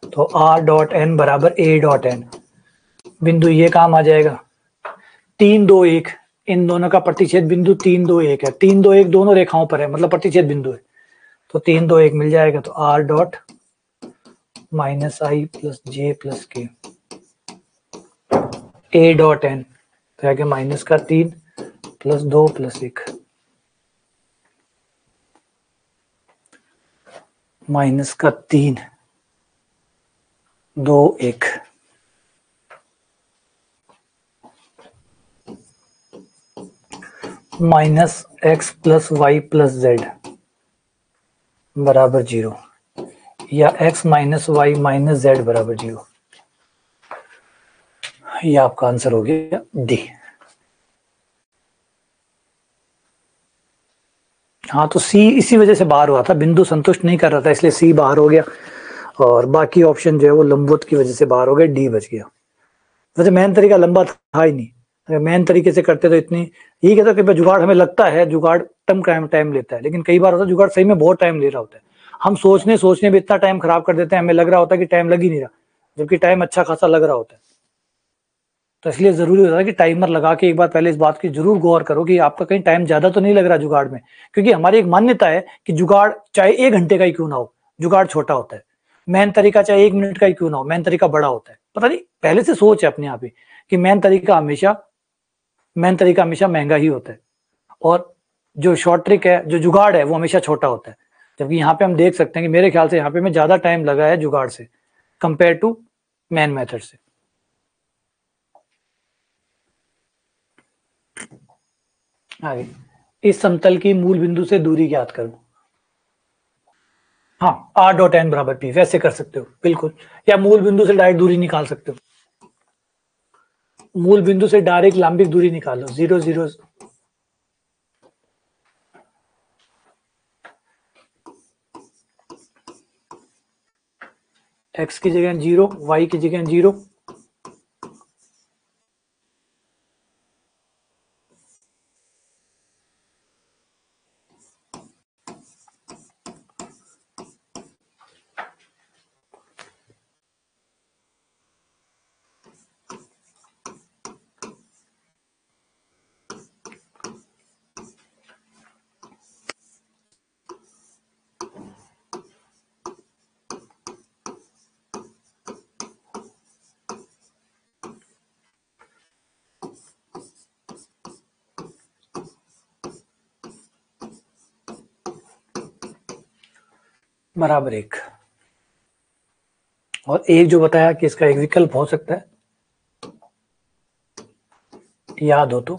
तो r डॉट n बराबर a डॉट n। बिंदु ये काम आ जाएगा 3 2 1, इन दोनों का प्रतिच्छेद बिंदु 3 2 1 है, 3 2 1 दोनों रेखाओं पर है, मतलब प्रतिच्छेद बिंदु है, तो 3 2 1 मिल जाएगा, तो r डॉट माइनस आई प्लस जे प्लस के a डॉट n, तो आगे माइनस का 3 प्लस 2 प्लस 1 माइनस का 3 2 1 minus x plus y plus z बराबर 0, या x minus y minus z बराबर 0। यह आपका आंसर हो गया डी। हाँ, तो सी इसी वजह से बाहर हुआ था, बिंदु संतुष्ट नहीं कर रहा था इसलिए सी बाहर हो गया, और बाकी ऑप्शन जो है वो लंबवत की वजह से बाहर हो गया, डी बच गया। वैसे मेन तरीका लंबा था ही नहीं, अगर मेन तरीके से करते तो इतनी, यही कहता कि जुगाड़ हमें लगता है जुगाड़ टाइम लेता है, लेकिन कई बार होता है जुगाड़ सही में बहुत टाइम ले रहा होता है, हम सोचने में इतना टाइम खराब कर देते हैं, हमें लग रहा होता है कि टाइम लग ही नहीं रहा, जबकि टाइम अच्छा खासा लग रहा होता है। तो इसलिए जरूरी होता है कि टाइमर लगा के एक बार पहले इस बात की जरूर गौर करो कि आपका कहीं टाइम ज्यादा तो नहीं लग रहा जुगाड़ में, क्योंकि हमारी एक मान्यता है कि जुगाड़ चाहे 1 घंटे का ही क्यों ना हो, जुगाड़ छोटा होता है। मेन तरीका चाहे 1 मिनट का ही क्यों ना हो, मेन तरीका बड़ा होता है। पता नहीं पहले से सोच है अपने आप ही कि मेन तरीका हमेशा महंगा ही होता है, और जो शॉर्ट ट्रिक है, जो जुगाड़ है, वो हमेशा छोटा होता है। जबकि यहाँ पे हम देख सकते हैं कि मेरे ख्याल से यहाँ पे में ज्यादा टाइम लगा है जुगाड़ से कंपेयर टू मेन मेथड से। आगे, इस समतल की मूल बिंदु से दूरी ज्ञात करो। हाँ, r डॉट n बराबर p, वैसे कर सकते हो बिल्कुल, या मूल बिंदु से डायरेक्ट दूरी निकाल सकते हो, मूल बिंदु से डायरेक्ट लंबिक दूरी निकालो, 0 0 x की जगह 0, y की जगह 0, बराबर 1। और एक जो बताया कि इसका एक विकल्प हो सकता है, याद हो तो,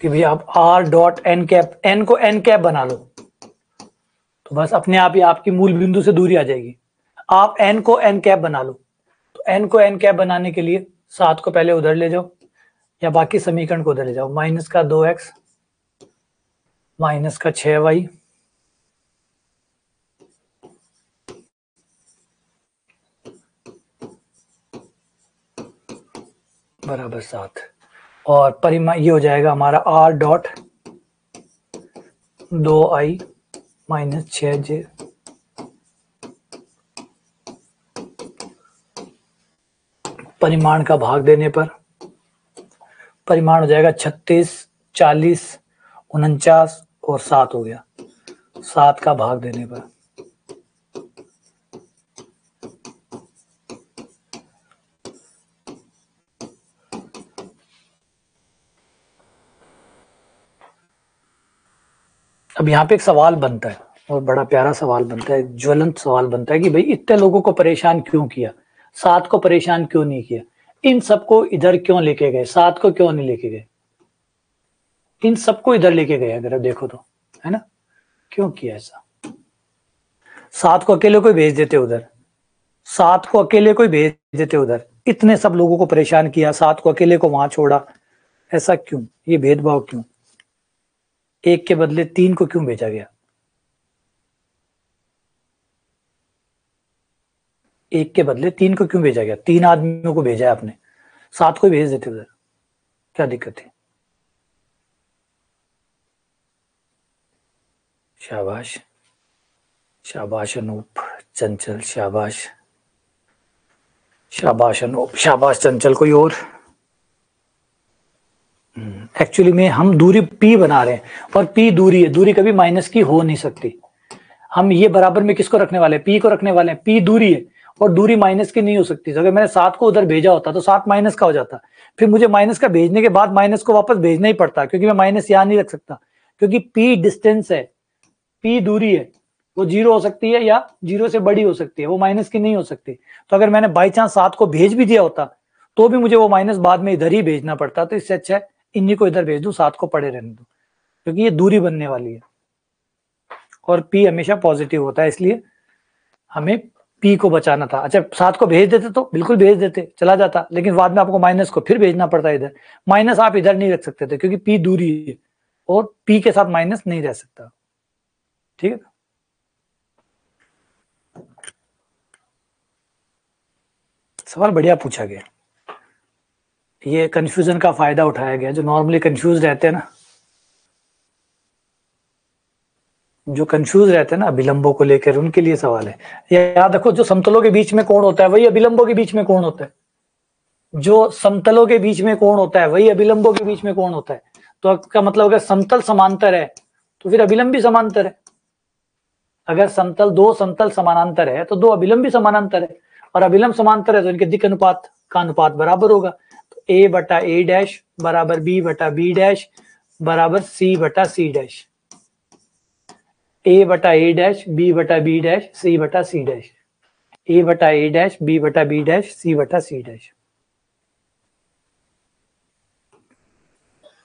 कि भाई आप r dot n cap, n को n कैप बना लो, तो बस अपने आप ही आपकी मूल बिंदु से दूरी आ जाएगी। आप n को n कैप बना लो, तो n को n कैप बनाने के लिए 7 को पहले उधर ले जाओ, या बाकी समीकरण को उधर ले जाओ, माइनस का 2x माइनस का 6y बराबर 7, और परिमाण ये हो जाएगा हमारा r dot 2i minus 6j परिमाण का भाग देने पर परिमाण हो जाएगा 36 40 49 और 7 हो गया, 7 का भाग देने पर अब यहाँ पे एक सवाल बनता है, और बड़ा प्यारा सवाल बनता है, ज्वलंत सवाल बनता है कि भाई इतने लोगों को परेशान क्यों किया, 7 को परेशान क्यों नहीं किया, इन सबको इधर क्यों लेके गए, 7 को क्यों नहीं लेके गए, इन सबको इधर लेके गए अगर आप देखो तो, है ना, क्यों किया ऐसा। 7 को अकेले कोई भेज देते उधर, 7 को अकेले कोई भेज देते उधर, इतने सब लोगों को परेशान किया, 7 को अकेले को वहां छोड़ा, ऐसा क्यों, ये भेदभाव क्यों, एक के बदले 3 को क्यों भेजा गया, एक के बदले 3 को क्यों भेजा गया, 3 आदमियों को भेजा है आपने, 7 को भेज देते उधर, क्या दिक्कत है। शाबाश, शाबाश अनूप, चंचल, शाबाश, शाबाश अनूप, शाबाश चंचल। कोई और। एक्चुअली में हम दूरी p बना रहे हैं और p दूरी है, दूरी कभी माइनस की हो नहीं सकती। हम ये बराबर में किसको रखने वाले हैं, p को रखने वाले हैं, p दूरी है और दूरी माइनस की नहीं हो सकती। तो अगर मैंने 7 को उधर भेजा होता तो 7 माइनस का हो जाता, फिर मुझे माइनस का भेजने के बाद माइनस को वापस भेजना ही पड़ता, क्योंकि मैं माइनस यहां नहीं रख सकता, क्योंकि p डिस्टेंस है, p दूरी है, वो 0 हो सकती है या 0 से बड़ी हो सकती है, वो माइनस की नहीं हो सकती। तो अगर मैंने बाई चांस 7 को भेज भी दिया होता तो भी मुझे वो माइनस बाद में इधर ही भेजना पड़ता, तो इससे अच्छा है इन्हीं को इधर भेज दूं, 7 को पड़े रहने दो, क्योंकि ये दूरी बनने वाली है और p हमेशा पॉजिटिव होता है, इसलिए हमें p को बचाना था। अच्छा 7 को भेज देते तो बिल्कुल भेज देते, चला जाता, लेकिन बाद में आपको माइनस को फिर भेजना पड़ता है इधर, माइनस आप इधर नहीं रख सकते थे क्योंकि p दूरी है और p के साथ माइनस नहीं रह सकता। ठीक है, सवाल बढ़िया पूछा गया, ये कंफ्यूजन का फायदा उठाया गया, जो नॉर्मली कंफ्यूज रहते हैं ना, जो कंफ्यूज रहते हैं ना अभिलंबों को लेकर, उनके लिए सवाल है। याद रखो जो समतलों के बीच में कोण होता है वही अभिलंबों के बीच में कोण होता है, जो समतलों के बीच में कोण होता है वही अभिलंबों के बीच में कोण होता है। तो इसका मतलब अगर समतल समांतर है तो फिर अभिलंब भी समांतर है, अगर समतल दो समतल समानांतर है तो दो अभिलंब भी समानांतर है, और अभिलंब समांतर है तो इनके दिक् अनुपात का अनुपात बराबर होगा। तो a बटा a डैश बराबर b बटा b डैश बराबर c बटा c डैश, a बटा a डैश b बटा b डैश c बटा c डैश, a बटा a डैश b बटा b डैश c बटा c डैश।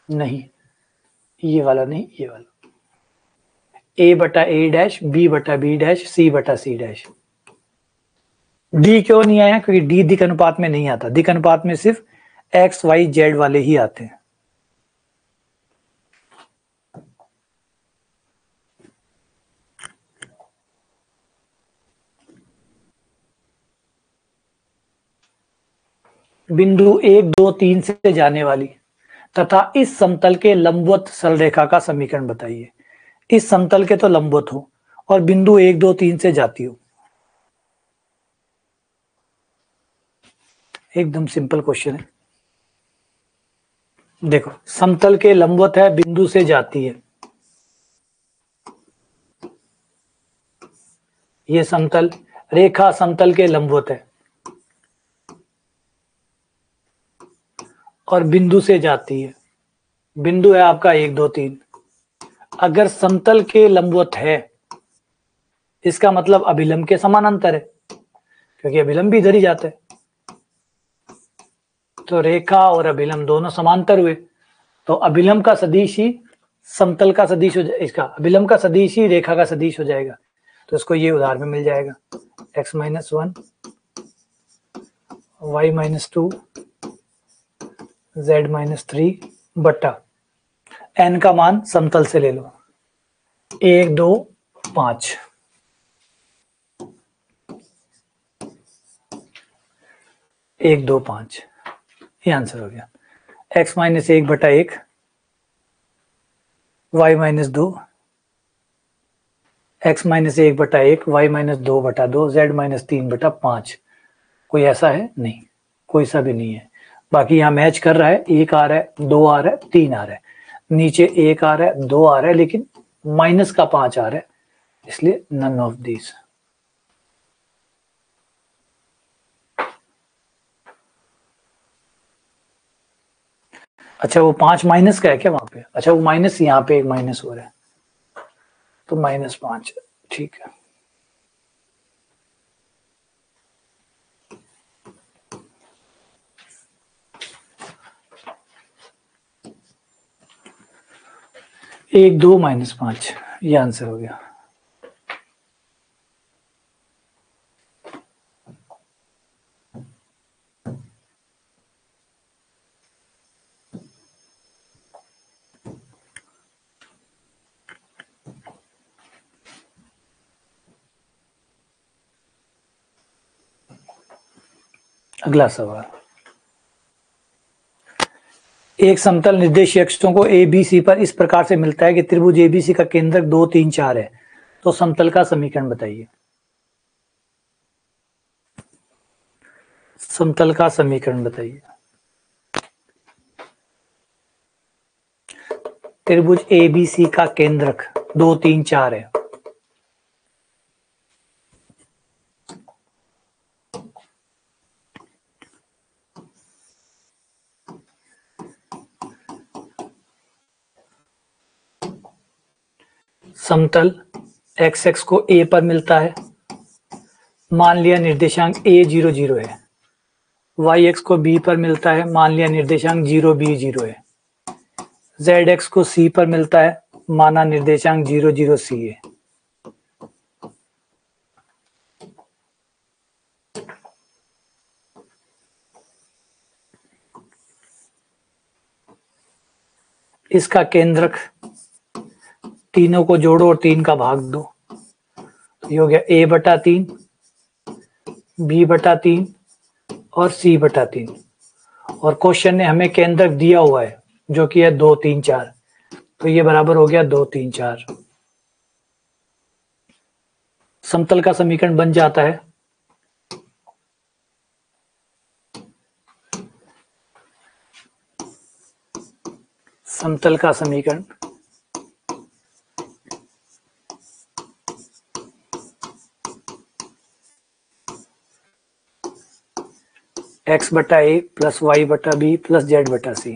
नहीं, ये वाला नहीं, ये वाला, a बटा a डैश b बटा b डैश c बटा c डैश। डी क्यों नहीं आया, क्योंकि डी दिक् अनुपात में नहीं आता, दिक् अनुपात में सिर्फ एक्स वाई जेड वाले ही आते हैं। बिंदु 1 2 3 से जाने वाली तथा इस समतल के लंबवत सरल रेखा का समीकरण बताइए। इस समतल के तो लंबवत हो और बिंदु 1 2 3 से जाती हो, एकदम सिंपल क्वेश्चन है। देखो समतल के लंबवत है, बिंदु से जाती है, ये समतल रेखा समतल के लंबवत है और बिंदु से जाती है, बिंदु है आपका 1 2 3। अगर समतल के लंबवत है इसका मतलब अभिलंब के समानांतर है, क्योंकि अभिलंब भी इधर ही जाते हैं, तो रेखा और अभिलंब दोनों समांतर हुए, तो अभिलंब का सदिश ही समतल का सदिश हो जाएगा, इसका अभिलंब का सदिश ही रेखा का सदिश हो जाएगा। तो इसको ये उदाहरण में मिल जाएगा x minus 1 y minus 2 z minus 3 बट्टा n का मान समतल से ले लो 1 2 5, 1 2 5, ये आंसर हो गया। x माइनस 1 बटा 1 y माइनस 2, x माइनस 1 बटा 1 y माइनस 2 बटा 2 z माइनस 3 बटा 5। कोई ऐसा है नहीं, कोई सा भी नहीं है। बाकी यहाँ मैच कर रहा है, 1 आ रहा है, 2 आ रहा है, 3 आ रहा है, नीचे 1 आ रहा है, 2 आ रहा है, लेकिन माइनस का 5 आ रहा है, इसलिए नन ऑफ दीज। अच्छा वो 5 माइनस का है क्या वहां पे, अच्छा वो माइनस, यहाँ पे एक माइनस हो रहा है तो -5, ठीक है। एक 2 -5, ये आंसर हो गया। अगला सवाल, एक समतल निर्देशीय अक्षों को ए बी सी पर इस प्रकार से मिलता है कि त्रिभुज एबीसी का केंद्रक 2 3 4 है, तो समतल का समीकरण बताइए। समतल का समीकरण बताइए। त्रिभुज एबीसी का केंद्रक 2 3 4 है। समतल एक्स एक्स को ए पर मिलता है, मान लिया निर्देशांक a 0 0 है। वाई एक्स को बी पर मिलता है, मान लिया निर्देशांक 0 b 0 है। जेड एक्स को सी पर मिलता है, माना निर्देशांक 0 0 सी है। इसका केंद्रक, तीनों को जोड़ो और 3 का भाग दो, ये हो गया a/3, b/3 और c/3। और क्वेश्चन ने हमें केंद्रक दिया हुआ है जो कि है 2 3 4, तो ये बराबर हो गया 2 3 4। समतल का समीकरण बन जाता है समतल का समीकरण x/a plus y/b plus z/c।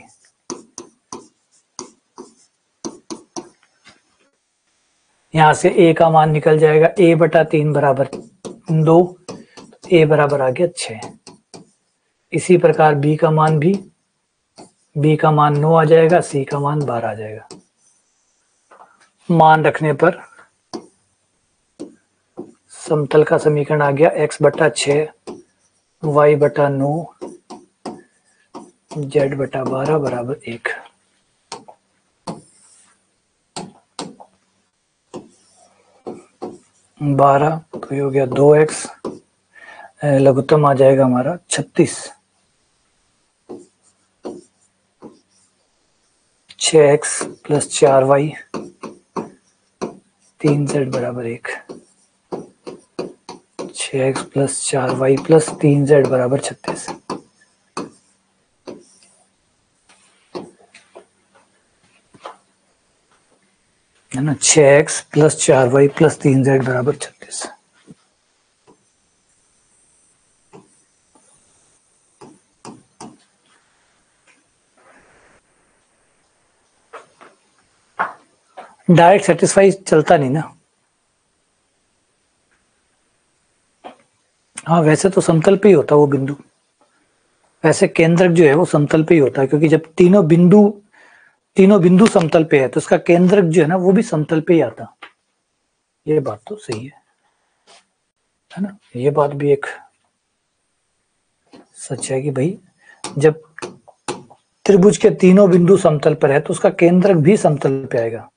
यहां से a का मान निकल जाएगा, a/3 बराबर 2, a बराबर आ गया 6। इसी प्रकार b का मान भी, b का मान 9 आ जाएगा, c का मान 12 आ जाएगा। मान रखने पर समतल का समीकरण आ गया x/6 y/9 z/12 बराबर 1। बारह तो ये हो गया 2x, लघुत्तम आ जाएगा हमारा 36। 6x प्लस 4y 3z बराबर 1। 6x plus 4y plus 3z बराबर 36। है ना, 6x plus 4y plus 3z बराबर 36। डायरेक्ट सेटिस्फाई चलता नहीं ना। हाँ, वैसे तो समतल पे ही होता वो बिंदु, वैसे केंद्रक जो है वो समतल पे ही होता है, क्योंकि जब तीनों बिंदु समतल पे है तो उसका केंद्रक जो है ना वो भी समतल पे ही आता। ये बात तो सही है ना। ये बात भी एक सच है कि भाई जब त्रिभुज के तीनों बिंदु समतल पर है तो उसका केंद्रक भी समतल पे आएगा।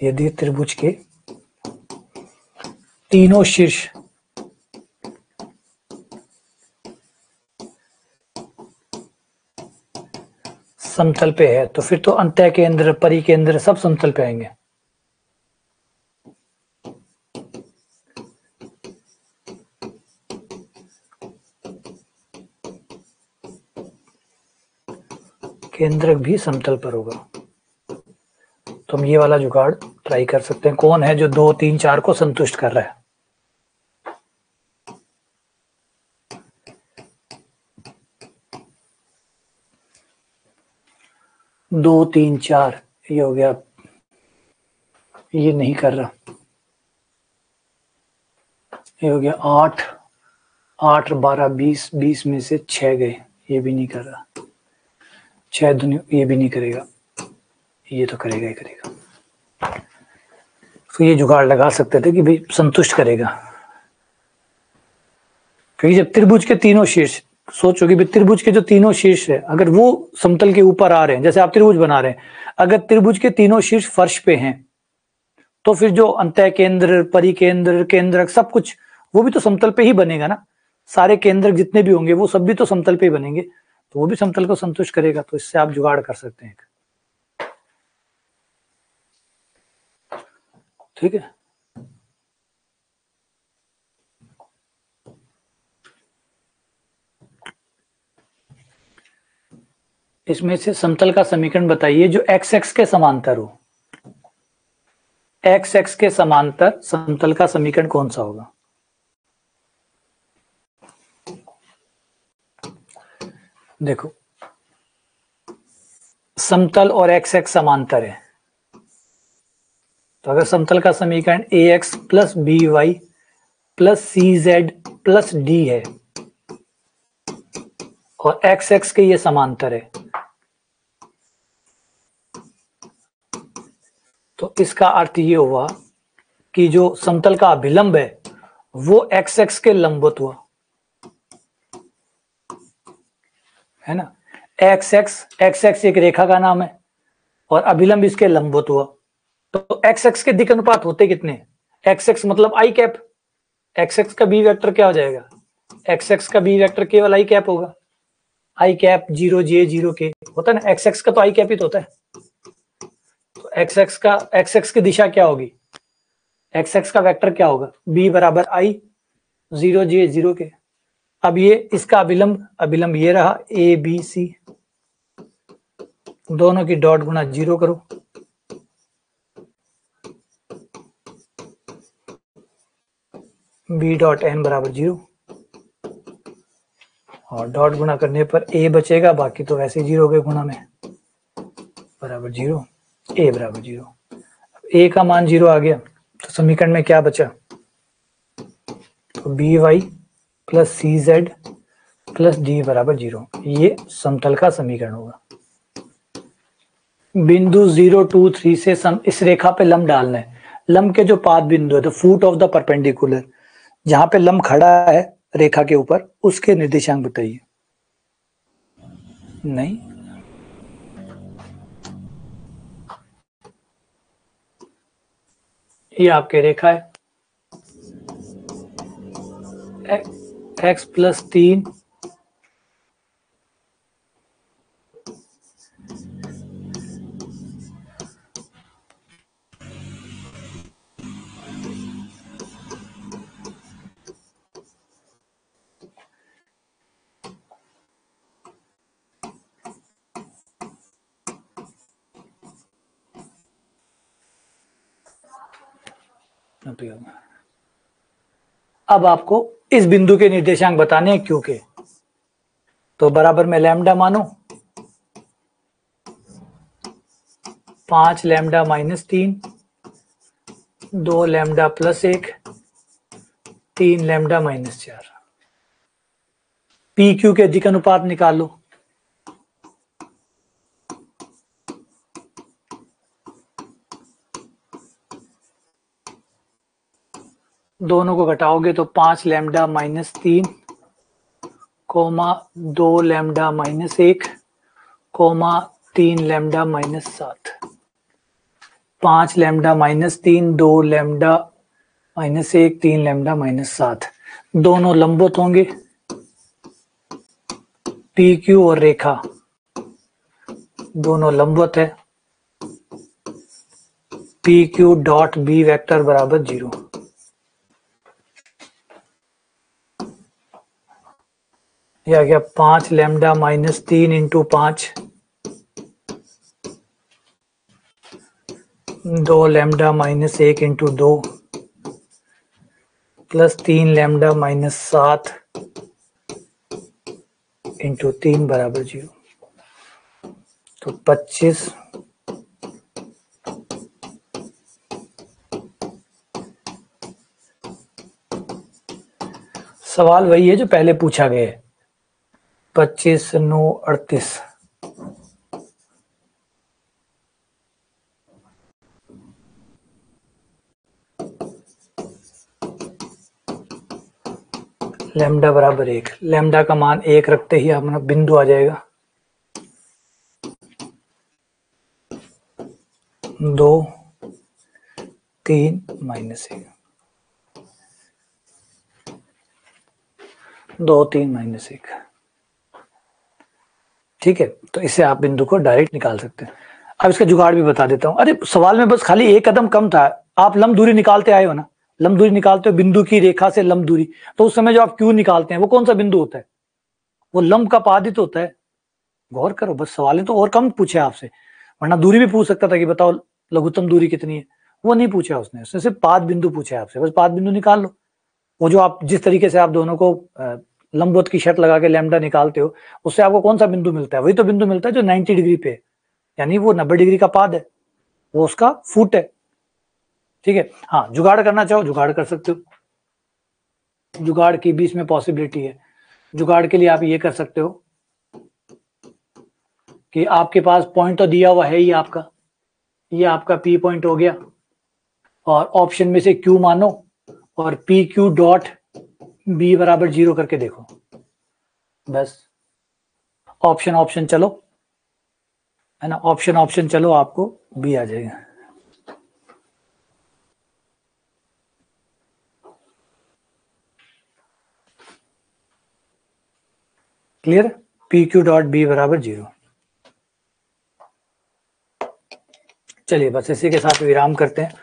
यदि त्रिभुज के तीनों शीर्ष समतल पे है तो फिर तो अंतः केंद्र, परिकेंद्र सब समतल पे आएंगे। केंद्रक भी समतल पर होगा। तो हम ये वाला जुगाड़ ट्राई कर सकते हैं। कौन है जो 2 3 4 को संतुष्ट कर रहा है? 2 3 4 ये हो गया, ये नहीं कर रहा। ये हो गया 8 8 12 20 20 में से 6 गए, ये भी नहीं कर रहा। 6 दुनिया, ये भी नहीं करेगा, ये तो करेगा ही करेगा। तो ये जुगाड़ लगा सकते थे कि भाई संतुष्ट करेगा, क्योंकि जब त्रिभुज के तीनों शीर्ष, सोचो कि त्रिभुज के जो तीनों शीर्ष है अगर वो समतल के ऊपर आ रहे हैं, जैसे आप त्रिभुज बना रहे हैं, अगर त्रिभुज के तीनों शीर्ष फर्श पे हैं तो फिर जो अंतः केंद्र, परिकेंद्र, केंद्रक सब कुछ वो भी तो समतल पे ही बनेगा ना। सारे केंद्रक जितने भी होंगे वो सब भी तो समतल पे ही बनेंगे, तो वो भी समतल को संतुष्ट करेगा। तो इससे आप जुगाड़ कर सकते हैं, ठीक है। इसमें से समतल का समीकरण बताइए जो एक्स एक्स के समांतर हो। एक्स एक्स के समांतर समतल का समीकरण कौन सा होगा? देखो, समतल और एक्स एक्स समांतर है, तो अगर समतल का समीकरण A X plus B Y plus C Z plus D है और एक्स एक्स के ये समांतर है, तो इसका अर्थ ये हुआ कि जो समतल का अभिलंब है वो एक्स एक्स के लंबवत हुआ, है ना। एक्स एक्स एक रेखा का नाम है और अभिलंब इसके लंबवत हुआ, तो एक्स एक्स के दिक् अनुपात होते कितने? एक्स एक्स मतलब आई कैप, एक्स एक्स का बी वेक्टर क्या हो जाएगा? एक्स एक्स का बी वेक्टर केवल आई कैप होगा, आई कैप 0 जे 0 के होता है ना, एक्स एक्स का तो आई कैप ही तो होता है। तो एक्स एक्स की दिशा क्या होगी? एक्स एक्स का वेक्टर क्या होगा? बी बराबर आई 0 जे 0 के। अब ये इसका अभिलंब ये रहा ए बी सी, दोनों की डॉट गुना 0 करो, बी डॉट एन बराबर 0 और डॉट गुना करने पर ए बचेगा, बाकी तो वैसे 0 के गुना में बराबर 0, ए बराबर 0। ए का मान 0 आ गया तो समीकरण में क्या बचा? तो B Y plus C Z plus D बराबर 0, ये समतल का समीकरण होगा। बिंदु 0 2 3 से इस रेखा पे लंब डालना है। लंब के जो पाद बिंदु है, तो फुट ऑफ द परपेंडिकुलर, जहां पे लंब खड़ा है रेखा के ऊपर, उसके निर्देशांक बताइए। नहीं, ये आपके रेखा है x प्लस 3 अब आपको इस बिंदु के निर्देशांक बताने हैं क्यों के, तो बराबर में लैम्डा मानो, 5 lambda minus 3, 2 lambda plus 1, 3 lambda minus 4। P Q के दिक् अनुपात निकालो। दोनों को घटाओगे तो 5 lambda minus 3 comma 2 lambda minus 1 comma 3 lambda minus 7। 5 lambda minus 3, 2 lambda minus 1, 3 lambda minus 7, दोनों लंबवत होंगे। पी क्यू और रेखा दोनों लंबवत है, P Q dot B vector बराबर 0। यह आ गया 5 lambda minus 3 into 5, 2 lambda minus 1 into 2 plus 3 lambda minus 7 into 3 बराबर 0। तो 25 सवाल वही है जो पहले पूछा गया है, 25 9 38। लैम्डा बराबर 1, लैम्डा का मान 1 रखते ही अपना बिंदु आ जाएगा। 2 3 माइनस 1, 2 3 माइनस 1। ठीक है, तो इससे आप बिंदु को डायरेक्ट निकाल सकते हैं। अब इसका जुगाड़ भी बता देता हूं। अरे सवाल में बस खाली एक कदम कम था, आप लंब दूरी निकालते आए हो ना, लंब दूरी निकालते हो बिंदु की रेखा से लंब दूरी, तो उस समय जो आप क्यू निकालते हैं वो कौन सा बिंदु होता है? वो लंब का पादित होता है। गौर करो, बस सवाल तो और कम पूछे आपसे, वरना दूरी भी पूछ सकता था कि बताओ लघुत्तम दूरी कितनी है, वो नहीं पूछा उसने सिर्फ पाद बिंदु पूछे आपसे, बस पाद बिंदु निकाल लो। वो जो आप जिस तरीके से आप दोनों को लंबवत की शर्त लगा के लैम्डा निकालते हो, उससे आपको कौन सा बिंदु मिलता है? वही तो बिंदु मिलता है जो 90 डिग्री पे, यानी वो 90 डिग्री का पाद है, वो उसका फुट है। ठीक है, हाँ जुगाड़ करना चाहो जुगाड़ कर सकते हो, जुगाड़ की भी इसमें पॉसिबिलिटी है। जुगाड़ के लिए आप ये कर सकते हो कि आपके पास पॉइंट तो दिया हुआ है ही आपका, ये आपका पी पॉइंट हो गया, और ऑप्शन में से क्यू मानो और पी क्यू डॉट बी बराबर 0 करके देखो, बस ऑप्शन ऑप्शन चलो, है ना, ऑप्शन ऑप्शन चलो, आपको बी आ जाएगा। Clear? P Q dot B बराबर 0। चलिए बस इसी के साथ विराम करते हैं।